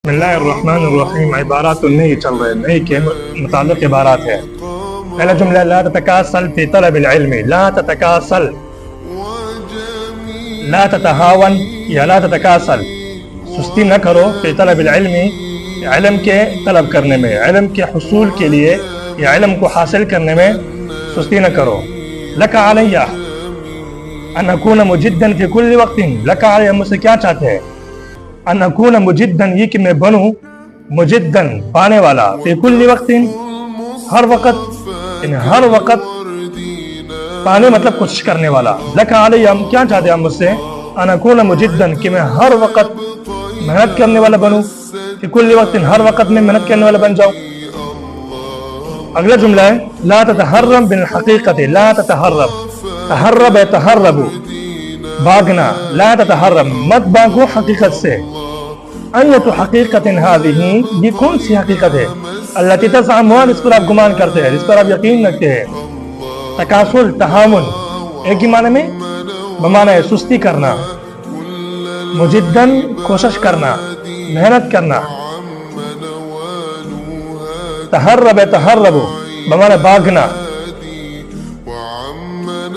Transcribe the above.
بسم اللہ الرحمن الرحیم. عبارات تو نہیں چل رہے, نہیں کے متعلق عبارات ہے. پہلا جملہ لا تتکاسل فی طلب العلم. لا تتکاسل, لا تتہاون یا لا تتکاسل, سستی نہ کرو فی طلب العلم, علم کے طلب کرنے میں, علم کے حصول کے لیے یا علم کو حاصل کرنے میں سستی نہ کرو. لک علی ان اکون مجدا فی کل وقت. لک علی, ہم سے کیا چاہتے ہیں؟ ان اکون مجدا, یہ کہ میں بنوں مجدن, پانے والا, فی کل وقت, ہر وقت, یعنی ہر وقت پانے مطلب کوشش کرنے والا. لک علی, ہم کیا چاہتے ہیں ہم مجھ سے؟ ان اکون مجدن, کہ میں ہر وقت محنت کرنے والا بنوں, فی کل وقت, ہر وقت میں محنت کرنے والا بن جاؤں. اگلا جملہ ہے لا تتہرب بالحقیقت. لا تتہرب, تہرب ہے تہرب, بھاگنا. لا تتہرب, مت بھاگو حقیقت سے. ایت حقیقت هذه, یہ کون سی حقیقت ہے؟ التي تزعمها, اس پر آپ گمان کرتے ہیں, اس پر آپ یقین رکھتے ہیں. تکاسل, تہاون, ایک ہی معنی میں بمعنی ہے سستی کرنا. مجدن, کوشش کرنا, محنت کرنا. تہرب تہرب بمعنی بھاگنا.